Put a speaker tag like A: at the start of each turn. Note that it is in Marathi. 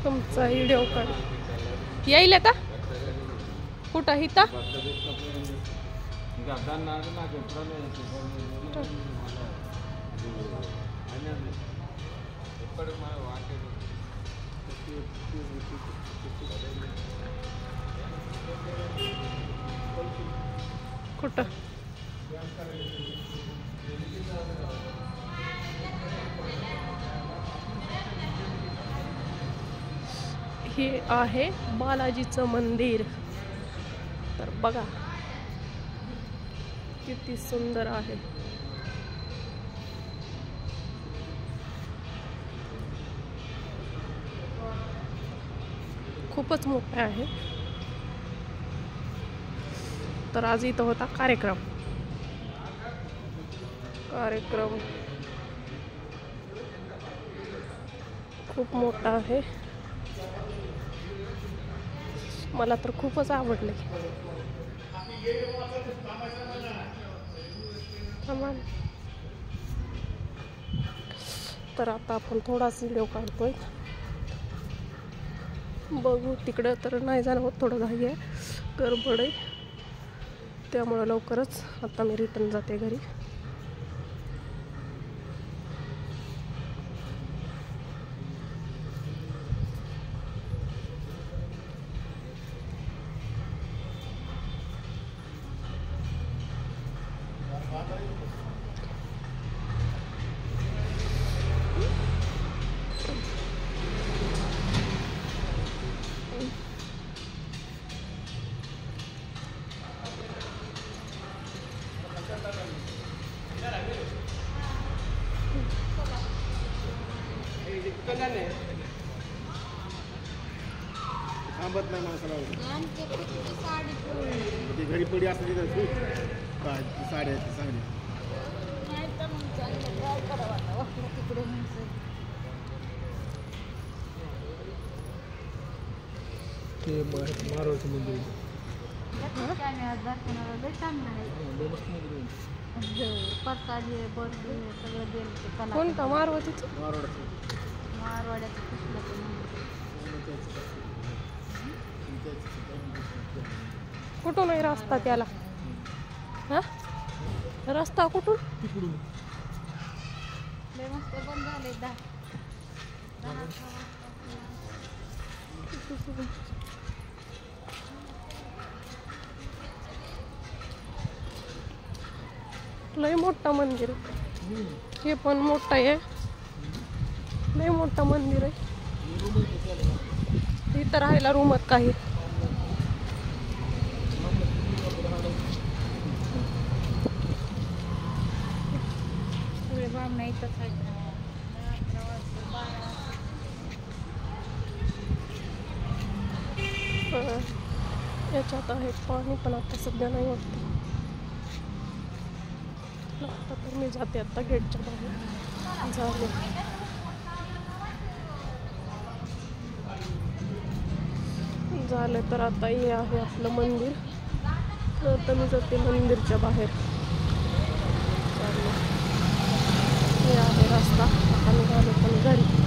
A: तुमचा व्हिडिओ काढ येईल आता कुठं हिता कुठं हे आहे बालाजीचं मंदिर. तर बघा किती सुंदर आहे. खूपच मोठं आहे. तर आज इथं होता कार्यक्रम खूप मोठा आहे. मला तर खूपच आवडले. तर आता आपण थोडाच व्हिडिओ काढतोय. बघू तिकडं तर नाही जाणं होत, थोडं घाई आहे, गडबड आहे, त्यामुळं लवकरच आता मी रिटर्न जाते घरी.
B: थांबत नाही माणसाला ती घरी पडी असते तिथं काय साड्या चांगली ते मारवाडचं मंदिर
A: कोणतं मारवाडीचं कुठून आहे रस्ता त्याला? हा रस्ता कुठून? लय मोठा मंदिर आहे. हे पण मोठं आहे, लय मोठं मंदिर आहे. इथं राहायला रूमात काही याच्यात आहे पाणी, पण आता सध्या नाही वाटत. आता तर मी जाते आता गेटच्या बाहेर. झालं तर आता हे आहे आपलं मंदिर. तर आता मी जाते मंदिरच्या बाहेर. हे आहे रस्ता. आता मी झाले पण घरी.